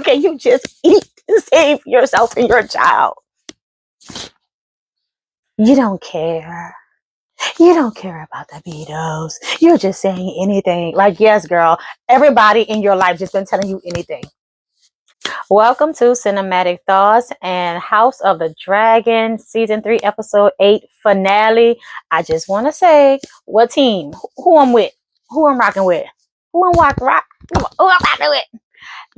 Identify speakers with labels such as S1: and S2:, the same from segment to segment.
S1: can you just eat and save yourself and your child? You don't care. You don't care about the videos. You're just saying anything. Like, yes, girl, everybody in your life just been telling you anything. Welcome to Cinematic Thoughts and House of the Dragon, Season 3, Episode 8 finale. I just want to say what team, who I'm with, who I'm rocking with, who I'm rocking with.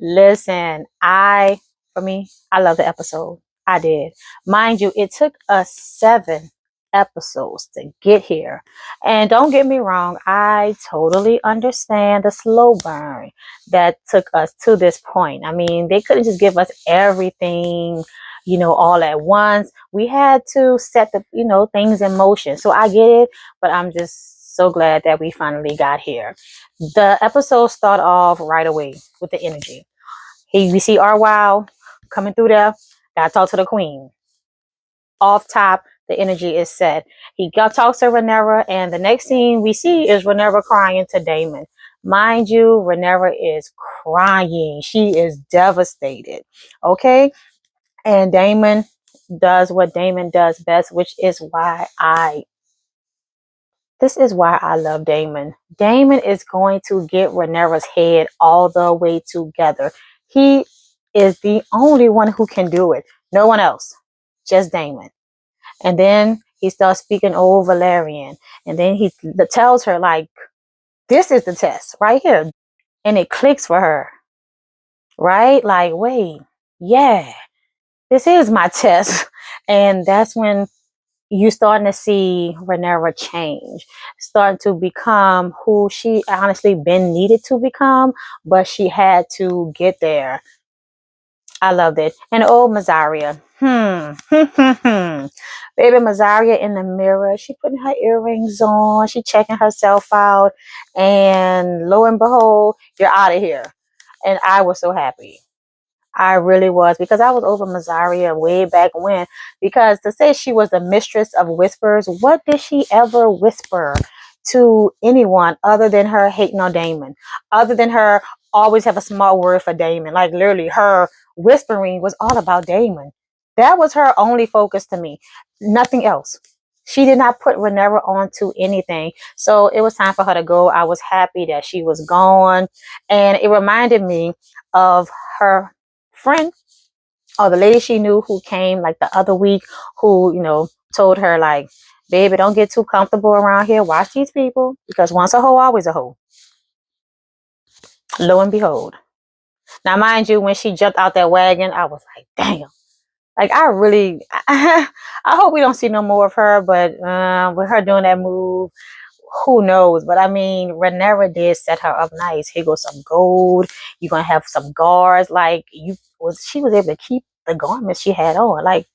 S1: Listen, for me, I love the episode. I did. Mind you, it took us 7 episodes to get here. And don't get me wrong, I totally understand the slow burn that took us to this point. I mean, they couldn't just give us everything, all at once. We had to set the, things in motion. So I get it, but I'm just so glad that we finally got here. The episode start off right away with the energy. We see our wow coming through there. Gotta talk to the queen. Off top, the energy is set. He talks to Rhaenyra, and the next scene we see is Rhaenyra crying to Daemon. Mind you, Rhaenyra is crying. She is devastated. Okay? And Daemon does what Daemon does best, which is why I love Daemon. Daemon is going to get Rhaenyra's head all the way together. He is the only one who can do it. No one else. Just Daemon. And then he starts speaking old Valerian. And then he tells her, like, this is the test right here. And it clicks for her. Right? Like, wait, yeah, this is my test. And that's when you're starting to see Rhaenyra change, starting to become who she honestly been needed to become, but she had to get there. I loved it. And old Mysaria. Baby Mysaria in the mirror. She putting her earrings on. She checking herself out. And lo and behold, you're out of here. And I was so happy. I really was, because I was over Mysaria way back when. Because to say she was the mistress of whispers, what did she ever whisper to anyone other than her hating on Daemon? Other than her always have a small word for Daemon. Like literally her whispering was all about Daemon. That was her only focus to me. Nothing else. She did not put Rhaenyra onto anything. So it was time for her to go. I was happy that she was gone. And it reminded me of her friend or the lady she knew who came like the other week, who, told her like, baby, don't get too comfortable around here. Watch these people, because once a hoe, always a hoe. Lo and behold. Now, mind you, when she jumped out that wagon, I was like, damn. Like, I hope we don't see no more of her, but with her doing that move, who knows? But I mean, Rhaenyra did set her up nice. Here goes some gold. You're going to have some guards. Like, she was able to keep the garments she had on. Like,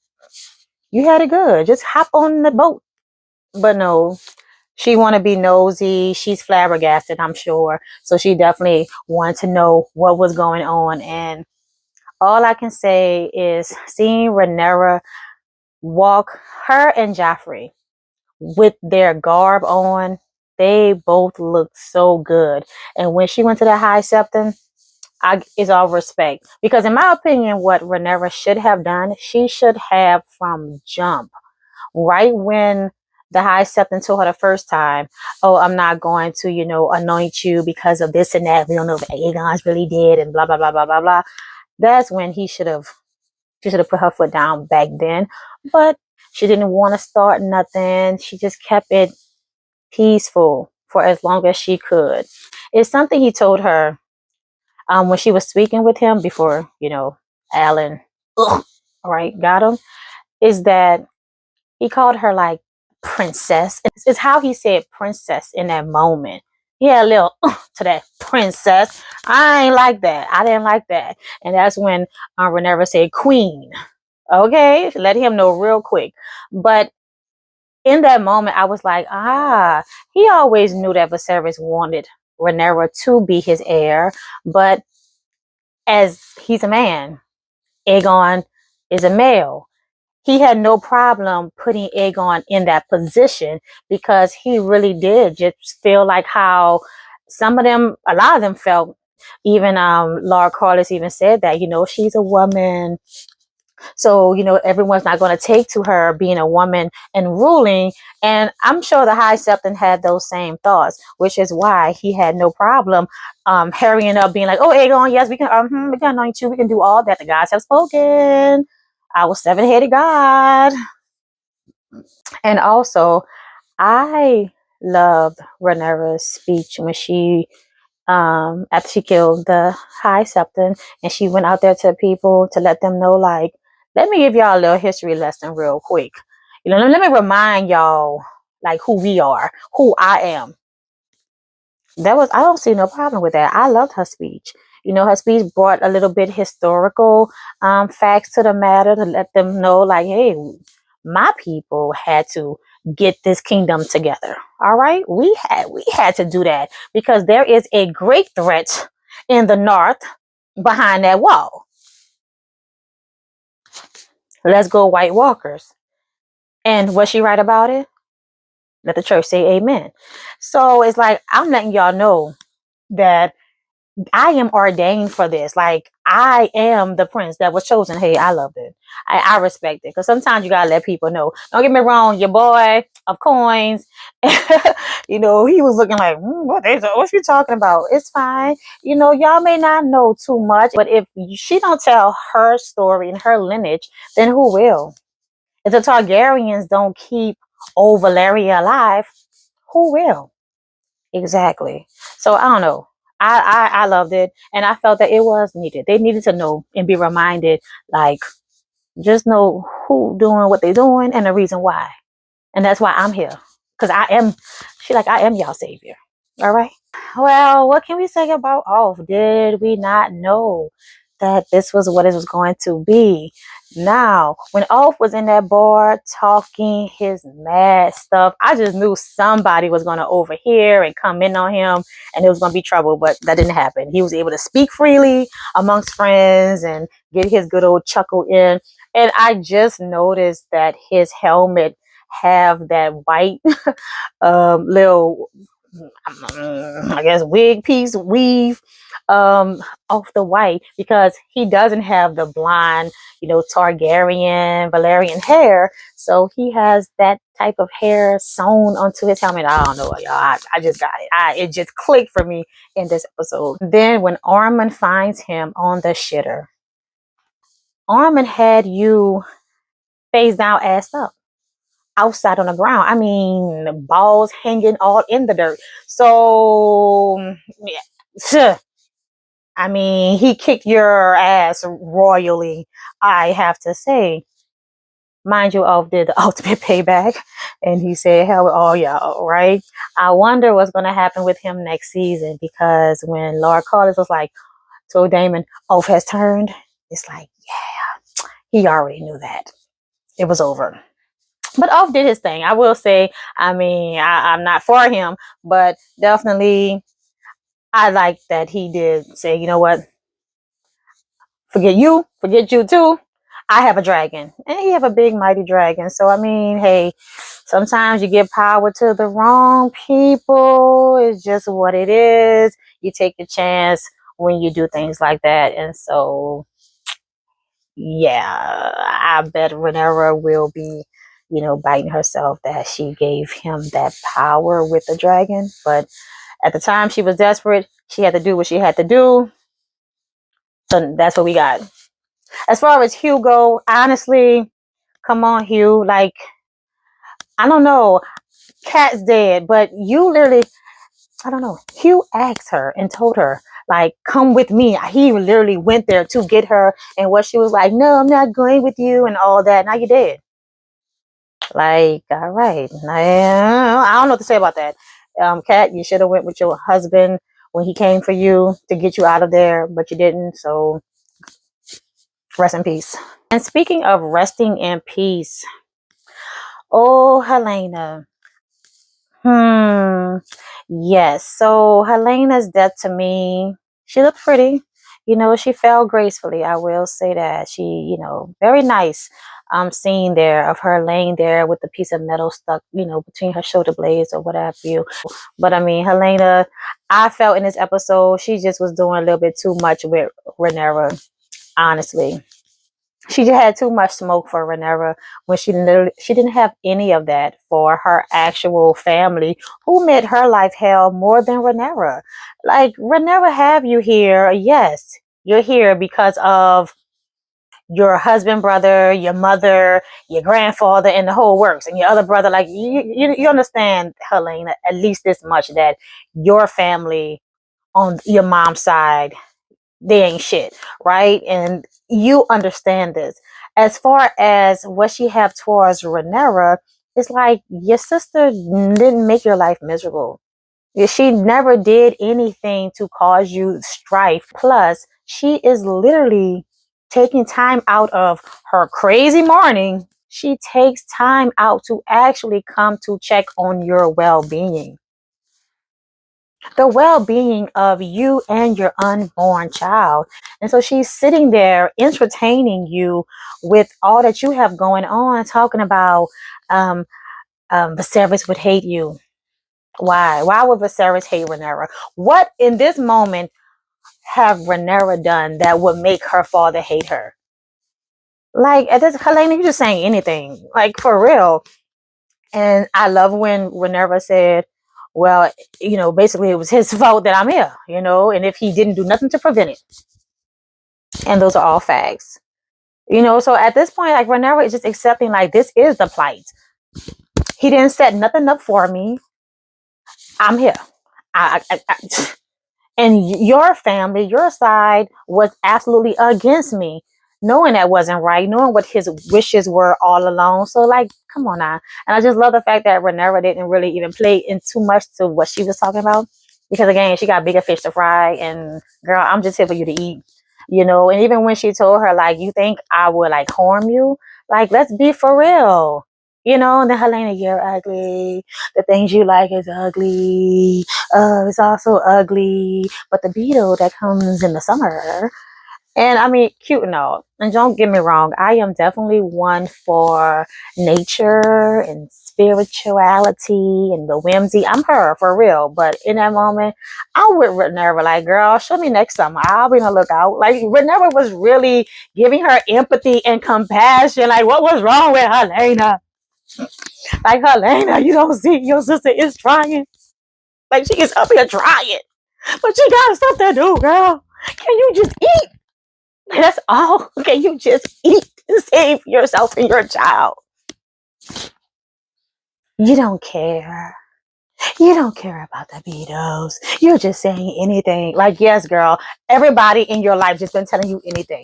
S1: you had it good. Just hop on the boat. But no, she want to be nosy. She's flabbergasted, I'm sure. So she definitely wanted to know what was going on. And all I can say is seeing Rhaenyra walk, her and Joffrey, with their garb on, they both looked so good. And when she went to the high septon, it's all respect. Because in my opinion, what Rhaenyra should have done, she should have from jump. Right when the high septon told her the first time, oh, I'm not going to, anoint you because of this and that. We don't know if Aegon's really did and blah, blah, blah, blah, blah, blah. That's when she should have put her foot down back then. But she didn't want to start nothing. She just kept it peaceful for as long as she could. It's something he told her when she was speaking with him before, Alan, got him, is that he called her like princess. It's how he said princess in that moment. Yeah, a little to that princess. I ain't like that. I didn't like that. And that's when Rhaenyra said queen. Okay, let him know real quick. But in that moment, I was like, he always knew that Viserys wanted Rhaenyra to be his heir. But as he's a man, Aegon is a male. He had no problem putting Aegon in that position, because he really did just feel like how a lot of them felt Even Laura Carlos even said that, she's a woman. So, everyone's not going to take to her being a woman and ruling. And I'm sure the High Septon had those same thoughts, which is why he had no problem hurrying up, being like, oh, Aegon, yes, we can anoint you. We can do all that. The gods have spoken. Our seven-headed God. And also, I loved Rhaenyra's speech when she after she killed the High Septon, and she went out there to people to let them know, like, let me give y'all a little history lesson real quick. Let me remind y'all, like, who we are, who I am. I don't see no problem with that. I loved her speech. Her speech brought a little bit historical facts to the matter to let them know, like, hey, my people had to get this kingdom together. All right, we had to do that because there is a great threat in the north behind that wall. Let's go, White Walkers. And was she right about it? Let the church say amen. So it's like, I'm letting y'all know that I am ordained for this. Like, I am the prince that was chosen. Hey, I love it. I respect it. Because sometimes you gotta let people know. Don't get me wrong, your boy of coins, he was looking like, what's she talking about? It's fine. Y'all may not know too much, but if she don't tell her story and her lineage, then who will? If the Targaryens don't keep old Valeria alive, who will? Exactly. So I don't know. I loved it, and I felt that it was needed. They needed to know and be reminded, like, just know who doing what they're doing and the reason why. And that's why I'm here. Because I am y'all savior. All right. Well, what can we say about Off? Did we not know that this was what it was going to be? Now, when Off was in that bar talking his mad stuff, I just knew somebody was going to overhear and come in on him, and it was going to be trouble, but that didn't happen. He was able to speak freely amongst friends and get his good old chuckle in. And I just noticed that his helmet have that white little, I guess, wig piece weave off the white, because he doesn't have the blonde, Targaryen, Valerian hair. So he has that type of hair sewn onto his helmet. I don't know, y'all. I just got it. It just clicked for me in this episode. Then when Armin finds him on the shitter, Armin had you face down, ass up, outside on the ground. I mean, balls hanging all in the dirt. So, yeah. I mean, he kicked your ass royally, I have to say. Mind you, Off did the ultimate payback, and he said, hell with all y'all, right? I wonder what's going to happen with him next season, because when Laura Carlos was like, told Daemon, Off has turned, it's like, yeah, he already knew that. It was over. But Off did his thing. I will say, I mean, I'm not for him, but definitely I like that he did say, you know what? Forget you too. I have a dragon. And he have a big, mighty dragon. So, I mean, hey, sometimes you give power to the wrong people. It's just what it is. You take the chance when you do things like that. And so, yeah, I bet Rhaenyra will be, biting herself that she gave him that power with the dragon. But at the time, she was desperate. She had to do what she had to do. So that's what we got. As far as Hugo, honestly, come on, Hugh. Like, I don't know. Cat's dead, but you literally, I don't know. Hugh asked her and told her, like, come with me. He literally went there to get her, and what she was like, no, I'm not going with you, and all that. Now you did. Like, all right. I don't know what to say about that. Kat, you should have went with your husband when he came for you to get you out of there, but you didn't. So rest in peace. And speaking of resting in peace, oh, Helaena. Yes. So Helena's death, to me, she looked pretty. She fell gracefully. I will say that. She, very nice. scene there of her laying there with the piece of metal stuck, between her shoulder blades or what have you. But I mean, Helaena, I felt in this episode she just was doing a little bit too much with Rhaenyra. Honestly, she just had too much smoke for Rhaenyra when she didn't have any of that for her actual family, who made her life hell more than Rhaenyra. Like, Rhaenyra have you here? Yes, you're here because of your husband, brother, your mother, your grandfather, and the whole works, and your other brother. Like, you understand, Helaena, at least this much, that your family on your mom's side, they ain't shit, right? And you understand this. As far as what she have towards Rhaenyra, it's like your sister didn't make your life miserable. She never did anything to cause you strife. Plus, she is literally taking time out of her crazy morning. She takes time out to actually come to check on your well-being. The well-being of you and your unborn child. And so she's sitting there entertaining you with all that you have going on, talking about Viserys would hate you. Why? Why would Viserys hate Rhaenyra? What in this moment have Rhaenyra done that would make her father hate her? Like, at this, Helaena, you're just saying anything. Like, for real. And I love when Rhaenyra said, well, basically it was his fault that I'm here, and if he didn't do nothing to prevent it. And those are all facts. So at this point, like, Rhaenyra is just accepting, like, this is the plight. He didn't set nothing up for me. I'm here. And your family, your side, was absolutely against me, knowing that wasn't right, knowing what his wishes were all along. So, like, come on now. And I just love the fact that Rhaenyra didn't really even play in too much to what she was talking about. Because, again, she got bigger fish to fry. And, girl, I'm just here for you to eat. And even when she told her, like, you think I would, like, harm you? Like, let's be for real. And then Helaena, you're ugly. The things you like is ugly. It's also ugly. But the beetle that comes in the summer. And I mean, cute and all. And don't get me wrong, I am definitely one for nature and spirituality and the whimsy. I'm her, for real. But in that moment, I would Rhaenyra, like, girl, show me next summer. I'll be on the lookout. Like, Rhaenyra was really giving her empathy and compassion. Like, what was wrong with Helaena? Like, Helaena, you don't see your sister is trying. Like, she is up here trying. But you got stuff to do, girl. Can you just eat? That's all. Can you just eat and save yourself and your child? You don't care. You don't care about the Beatles. You're just saying anything. Like, yes, girl. Everybody in your life just been telling you anything.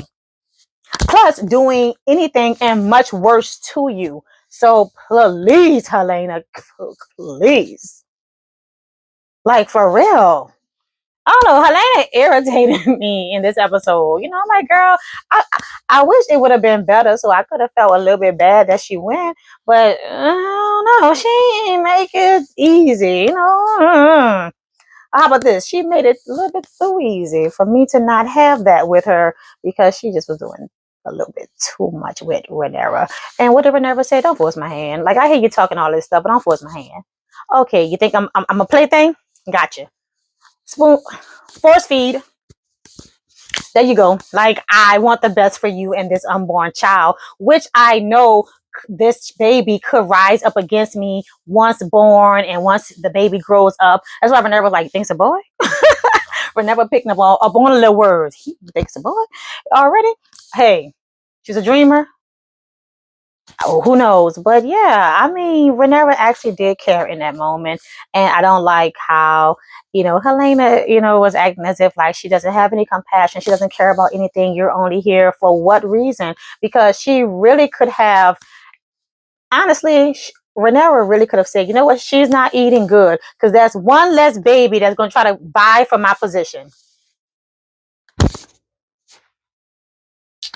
S1: Plus, doing anything and much worse to you. So please, Helaena, please. Like, for real. I don't know, Helaena irritated me in this episode. I'm like, girl, I wish it would have been better, so I could have felt a little bit bad that she went. But I don't know, she didn't make it easy. How about this? She made it a little bit too easy for me to not have that with her, because she just was doing a little bit too much with Rhaenyra. And what did Rhaenyra say? Don't force my hand. Like, I hear you talking all this stuff, but don't force my hand. Okay, you think I'm a plaything? Gotcha. Spoon, force feed. There you go. Like, I want the best for you and this unborn child, which I know this baby could rise up against me once born, and once the baby grows up. That's why Rhaenyra was like, thinks a boy? Rhaenyra picking up on little words. He thinks a boy already? Hey, she's a dreamer. Oh, who knows? But yeah, I mean, Rhaenyra actually did care in that moment. And I don't like how, Helaena, was acting as if, like, she doesn't have any compassion. She doesn't care about anything. You're only here for what reason? Because she really could have, honestly, Rhaenyra really could have said, you know what? She's not eating good, because that's one less baby that's going to try to vie for my position.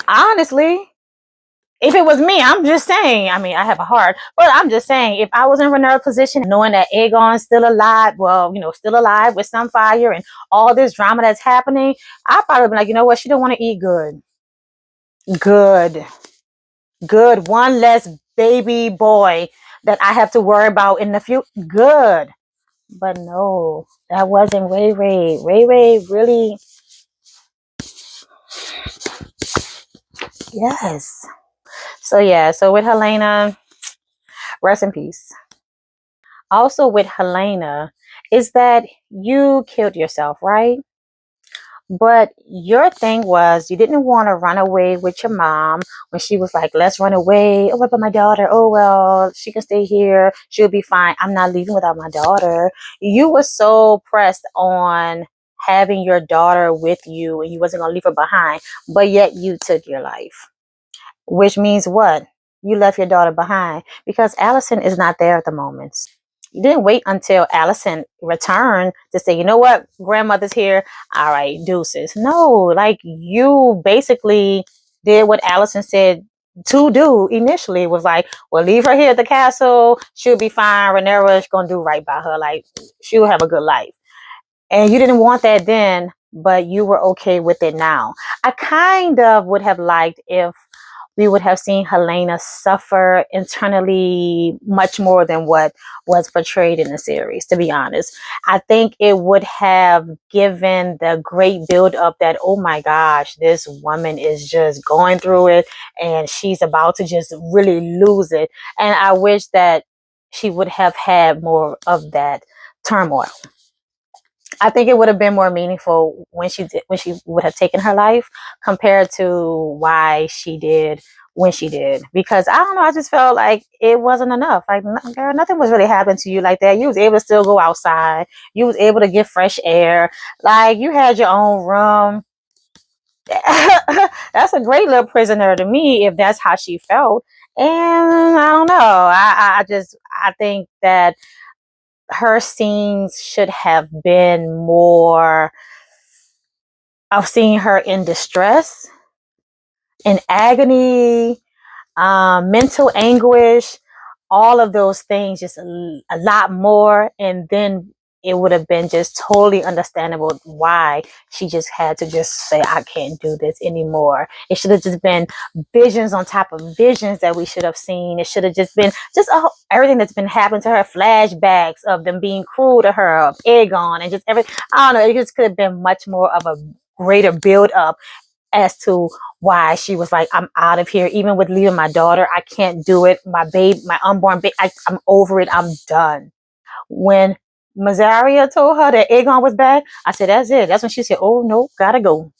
S1: Honestly. If it was me, I'm just saying, I mean, I have a heart, but I'm just saying, if I was in Rhaenyra's position, knowing that Aegon's still alive, still alive with some fire and all this drama that's happening, I'd probably be like, you know what? She don't want to eat good. Good. Good. One less baby boy that I have to worry about in the future. Good. But no, that wasn't Ray Ray. Ray Ray really, yes. So yeah, so with Helaena, rest in peace. Also with Helaena, is that you killed yourself, right? But your thing was you didn't want to run away with your mom when she was like, let's run away. Oh, what about my daughter? Oh, well, she can stay here. She'll be fine. I'm not leaving without my daughter. You were so pressed on having your daughter with you and you wasn't going to leave her behind, but yet you took your life. Which means what? You left your daughter behind because Allison is not there at the moment. You didn't wait until Allison returned to say, you know what, grandmother's here. All right, deuces. No, like you basically did what Allison said to do initially, was like, well, leave her here at the castle. She'll be fine. Rhaenyra's going to do right by her. Like, she'll have a good life. And you didn't want that then, but you were okay with it now. I kind of would have liked if we would have seen Helaena suffer internally much more than what was portrayed in the series, to be honest. I think it would have given the great build up that, oh my gosh, this woman is just going through it and she's about to just really lose it. And I wish that she would have had more of that turmoil. I think it would have been more meaningful when she would have taken her life compared to why she did when she did. Because I don't know, I just felt like it wasn't enough. Like, girl, nothing was really happening to you like that. You was able to still go outside. You was able to get fresh air. Like, you had your own room. That's a great little prisoner to me, if that's how she felt. And I don't know. I think that her scenes should have been more of seeing her in distress, in agony, mental anguish, all of those things, just a lot more. And then it would have been just totally understandable why she just had to just say, I can't do this anymore. It should have just been visions on top of visions that we should have seen. It should have just been just everything that's been happening to her, flashbacks of them being cruel to her, of Aegon, and just everything. I don't know. It just could have been much more of a greater build up as to why she was like, I'm out of here. Even with leaving my daughter, I can't do it. My babe, my unborn babe, I'm over it. I'm done. When Mysaria told her that Aegon was back, I said, that's it. That's when she said, oh, no, gotta go.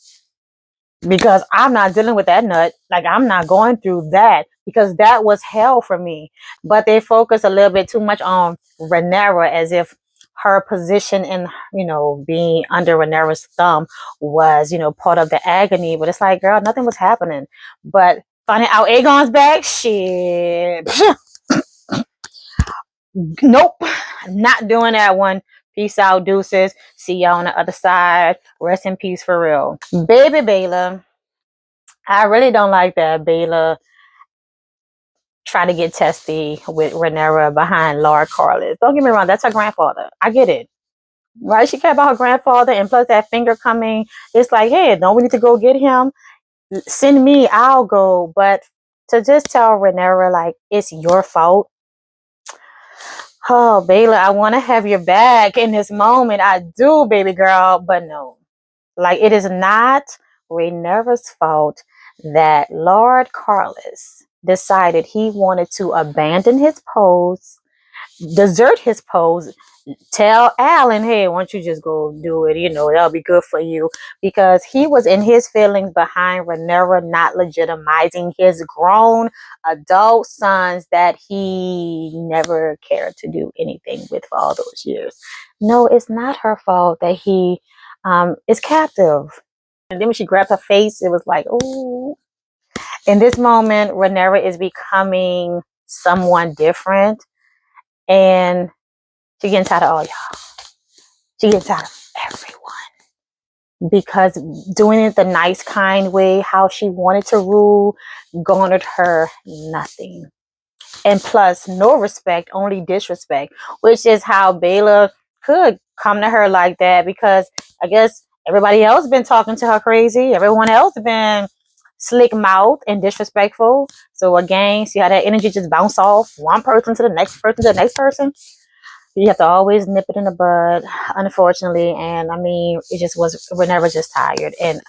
S1: Because I'm not dealing with that nut. Like, I'm not going through that, because that was hell for me. But they focus a little bit too much on Rhaenyra, as if her position in, being under Rhaenyra's thumb was, part of the agony. But it's like, girl, nothing was happening. But finding out Aegon's back, shit. Nope. Not doing that one. Peace out, deuces. See y'all on the other side. Rest in peace for real. Baby Baela. I really don't like that Baela try to get testy with Rhaenyra behind Lord Carlos. Don't get me wrong, that's her grandfather. I get it. Right? She cared about her grandfather, and plus that finger coming. It's like, hey, don't we need to go get him? Send me, I'll go. But to just tell Rhaenyra, like, it's your fault. Oh, Baela, I want to have your back in this moment. I do, baby girl. But no. Like, it is not Rhaenyra's fault that Lord Carlos decided he wanted to abandon his post, desert his post, tell Alan, hey, why don't you just go do it? That'll be good for you. Because he was in his feelings behind Rhaenyra not legitimizing his grown adult sons that he never cared to do anything with for all those years. No, it's not her fault that he is captive. And then when she grabbed her face, it was like, oh. In this moment, Rhaenyra is becoming someone different. And she getting tired of all y'all. She getting tired of everyone. Because doing it the nice, kind way, how she wanted to rule, garnered her nothing. And plus, no respect, only disrespect. Which is how Baela could come to her like that. Because I guess everybody else been talking to her crazy. Everyone else been slick mouth and disrespectful. So again, see how that energy just bounce off one person to the next person to the next person. You have to always nip it in the bud, unfortunately. And I mean, it just was, we're never just tired. And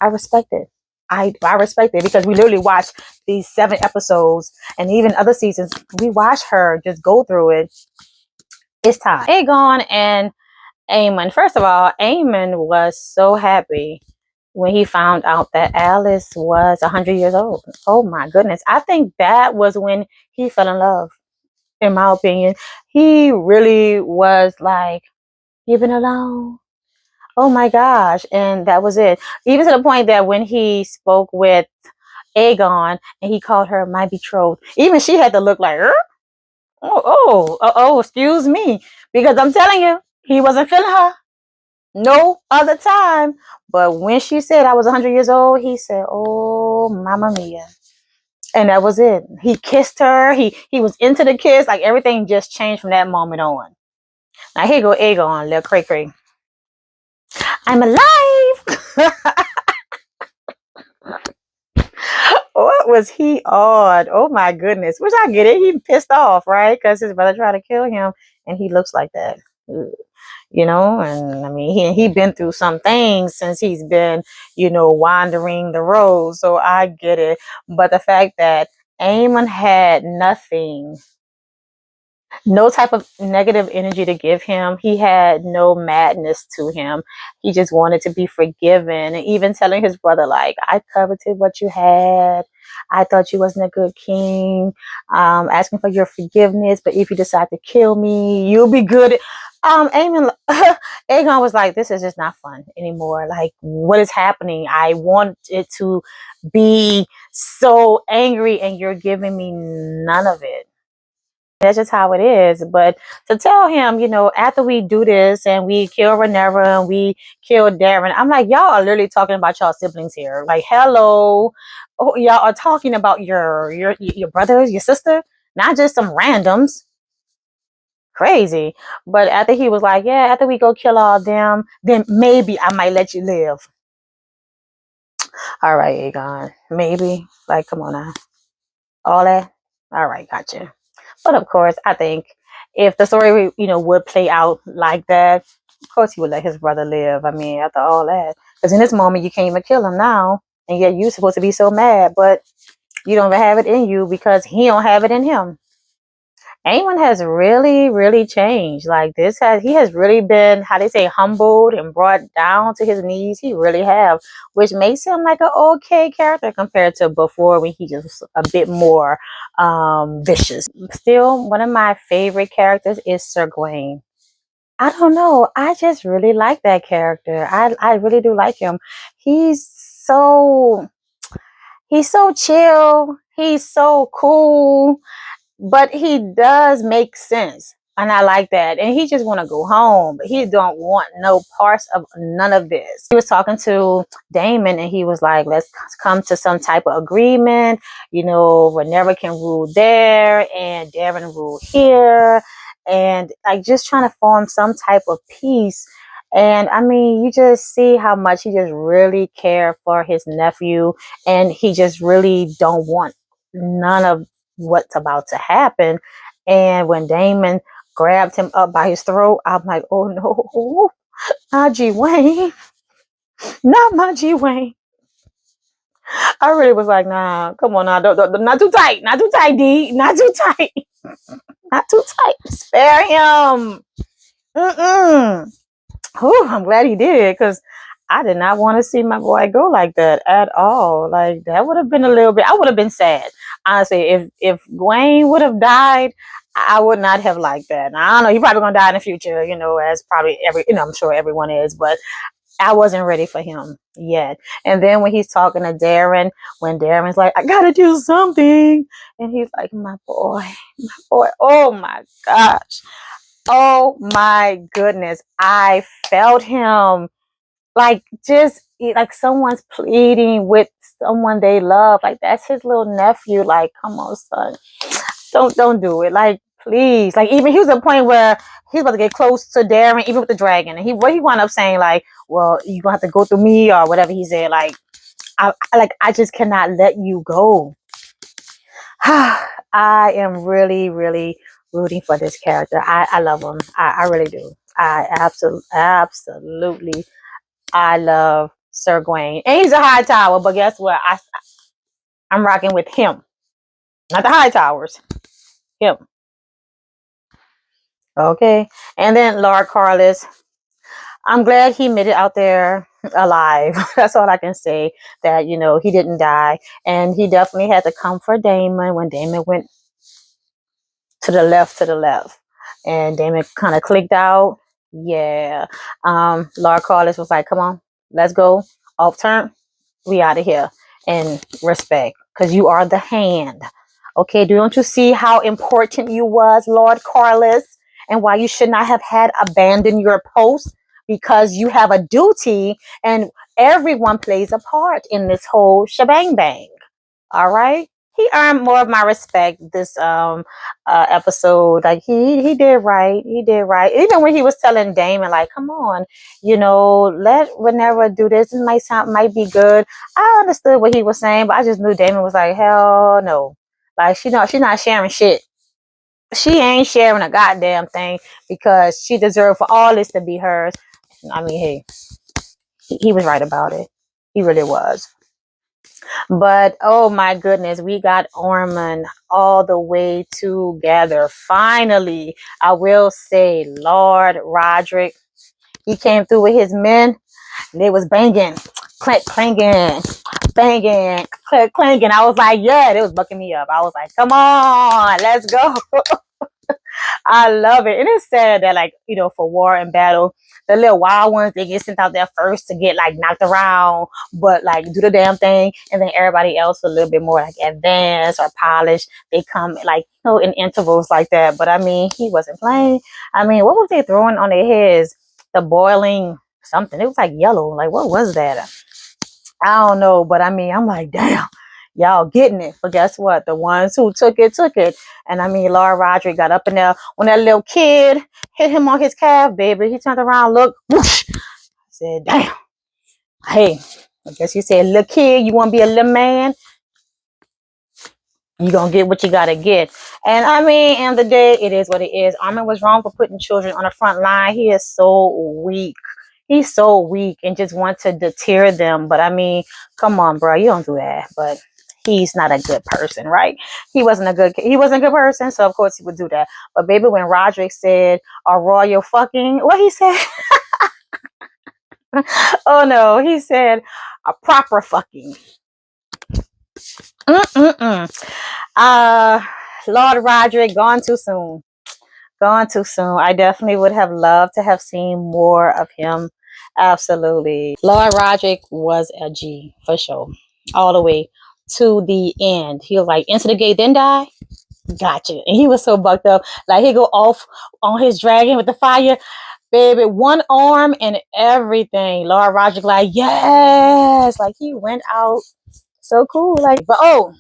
S1: I respect it. I respect it because we literally watched these 7 episodes and even other seasons. We watch her just go through it. It's time. Aegon and Aemon. First of all, Aemon was so happy when he found out that Alice was 100 years old. Oh my goodness. I think that was when he fell in love, in my opinion. He really was like, you've been alone. Oh my gosh. And that was it. Even to the point that when he spoke with Aegon and he called her my betrothed, even she had to look like, excuse me. Because I'm telling you, he wasn't feeling her no other time. But when she said I was 100 years old, he said, oh, mamma mia. And that was it. He kissed her. He was into the kiss. Like everything just changed from that moment on. Now here go Aegon, little cray cray. I'm alive. What was he on? Oh my goodness. Which I get it. He pissed off, right? Because his brother tried to kill him and he looks like that. You know, and I mean, he been through some things since he's been, you know, wandering the road. So I get it. But the fact that Aemon had nothing, no type of negative energy to give him. He had no madness to him. He just wanted to be forgiven. And even telling his brother, like, I coveted what you had. I thought you wasn't a good king. Asking for your forgiveness. But if you decide to kill me, you'll be good. Aegon was like, this is just not fun anymore. Like, what is happening? I want it to be so angry and you're giving me none of it. That's just how it is. But to tell him, you know, after we do this and we kill Rhaenyra and we kill Daemon, I'm like, y'all are literally talking about y'all siblings here. Like, hello, y'all are talking about your brothers, your sister, not just some randoms. Crazy. But after he was like, yeah, after we go kill all them, then maybe I might let you live. All right, Aegon, maybe. Like, come on now, all that. All right, gotcha. But of course, I think if the story, you know, would play out like that, of course he would let his brother live. I mean, after all that, because in this moment you can't even kill him now, and yet you're supposed to be so mad, but you don't even have it in you because he don't have it in him. Aemon has really, really changed. Like he has really been, how they say, humbled and brought down to his knees. He really have, which makes him like an okay character compared to before when he just a bit more vicious. Still, one of my favorite characters is Sir Gwayne. I don't know. I just really like that character. I really do like him. He's so chill. He's so cool. But he does make sense. And I like that. And he just want to go home. But he don't want no parts of none of this. He was talking to Daemon and he was like, let's come to some type of agreement. You know, Rhaenyra can rule there and Daemon rule here. And like just trying to form some type of peace. And I mean, you just see how much he just really cared for his nephew. And he just really don't want none of what's about to happen. And when Daemon grabbed him up by his throat, I'm like, oh no, not Gwayne, not my Gwayne. I really was like, nah, come on now, don't, not too tight, D, not too tight, not too tight, spare him. I'm glad he did, because I did not want to see my boy go like that at all. Like that would have been a little bit, I would have been sad. Honestly, if Gwayne would have died, I would not have liked that. Now, I don't know, he's probably gonna die in the future, you know, as probably I'm sure everyone is, but I wasn't ready for him yet. And then when he's talking to Darren, when Darren's like, I gotta do something, and he's like, my boy, oh my gosh. Oh my goodness. I felt him like just like someone's pleading with someone they love. Like that's his little nephew. Like, come on, son. Don't do it. Like, please. Like even he was at a point where he's about to get close to Darren, even with the dragon. And he wound up saying, like, well, you're gonna have to go through me or whatever he said. Like, I just cannot let you go. I am really, really rooting for this character. I love him. I really do. I absolutely, I love Sir Gwayne. And he's a high tower, but guess what? I'm rocking with him. Not the high towers. Him. Okay. And then Lord Carlos. I'm glad he made it out there alive. That's all I can say. That, he didn't die. And he definitely had to come for Daemon when Daemon went to the left. And Daemon kind of clicked out. Yeah. Lord Carlos was like, come on, let's go. Off turn. We out of here. And respect. Because you are the hand. Okay, don't you see how important you was, Lord Carlos? And why you should not have had abandoned your post? Because you have a duty and everyone plays a part in this whole shebang bang. All right. He earned more of my respect this episode. Like he did right. He did right. Even when he was telling Daemon, like, come on, let Rhaenyra do this. It might be good. I understood what he was saying, but I just knew Daemon was like, hell no. Like she's not sharing shit. She ain't sharing a goddamn thing because she deserved for all this to be hers. I mean, hey, he was right about it. He really was. But oh my goodness, we got Ormond all the way together. Finally, I will say, Lord Roderick, he came through with his men. They was banging, clanging, banging, clanging. I was like, yeah, they was bucking me up. I was like, come on, let's go. I love it. And it's sad that, like, for war and battle, the little wild ones, they get sent out there first to get, like, knocked around, but, like, do the damn thing. And then everybody else a little bit more, like, advanced or polished. They come, like, in intervals like that. But, I mean, he wasn't playing. I mean, what was they throwing on their heads? The boiling something. It was, like, yellow. Like, what was that? I don't know. But, I mean, I'm like, damn. Y'all getting it. But guess what? The ones who took it. And I mean, Lord Roderick got up in there. When that little kid hit him on his calf, baby, he turned around, looked, whoosh. I said, damn. Hey, I guess you said, little kid, you want to be a little man? You going to get what you got to get. And I mean, in the day, it is what it is. Armin was wrong for putting children on the front line. He is so weak. He's so weak and just want to deter them. But I mean, come on, bro. You don't do that. But he's not a good person, right? He wasn't a good person, so of course he would do that. But baby, when Roderick said a royal fucking, what he said? Oh no, he said a proper fucking. Lord Roderick, gone too soon. Gone too soon. I definitely would have loved to have seen more of him. Absolutely. Lord Roderick was a G for sure. All the way to the end. He was like, into the gate, then die. Gotcha. And he was so bucked up. Like he go off on his dragon with the fire. Baby, one arm and everything. Lord Roderick like, yes. Like he went out so cool. Like, but oh,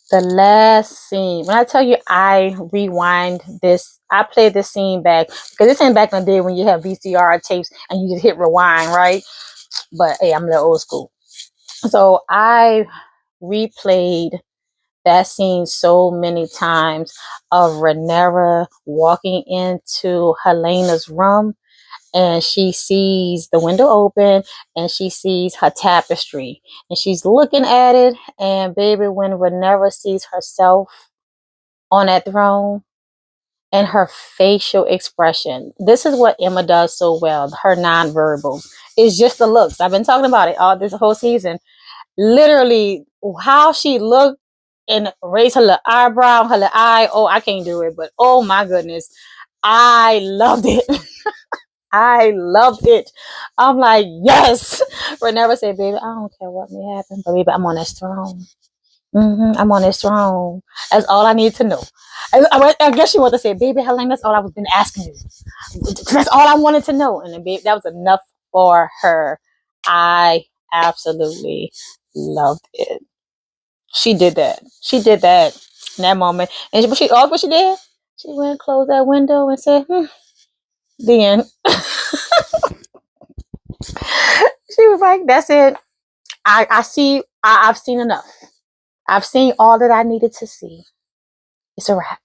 S1: the last scene. When I tell you I rewind this, I played this scene back because this ain't back in the day when you have VCR tapes and you just hit rewind, right? But hey, I'm a little old school. So I replayed that scene so many times of Rhaenyra walking into Helena's room and she sees the window open and she sees her tapestry and she's looking at it. And baby, when Rhaenyra sees herself on that throne and her facial expression, this is what Emma does so well. Her nonverbal is just the looks. I've been talking about it all this whole season. Literally how she looked and raised her little eyebrow, her little eye. Oh, I can't do it, but oh my goodness, I loved it. I loved it. I'm like, yes. Rhaenyra said, baby, I don't care what may happen, but baby, I'm on this throne. I'm on this throne. That's all I need to know. I guess she wanted to say, baby, Helaena, that's all I've been asking you. That's all I wanted to know. And then, baby, that was enough for her. I absolutely loved it. She did that. She did that in that moment. And what she did? She went and closed that window and said, the end. She was like, that's it. I see. I've seen enough. I've seen all that I needed to see. It's a wrap.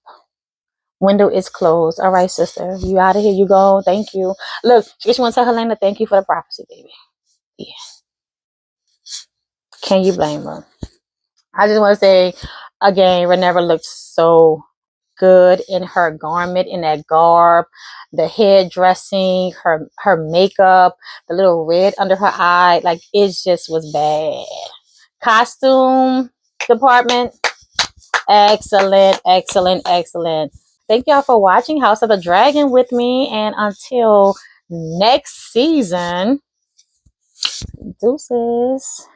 S1: Window is closed. All right, sister. You out of here. You go. Thank you. Look, she just want to tell Helaena, thank you for the prophecy, baby. Yeah. Can you blame her? I just want to say again, Rhaenyra looked so good in her garment, in that garb, the head dressing, her makeup, the little red under her eye. Like, it just was bad. Costume department, excellent, excellent, excellent. Thank y'all for watching House of the Dragon with me, and until next season, deuces.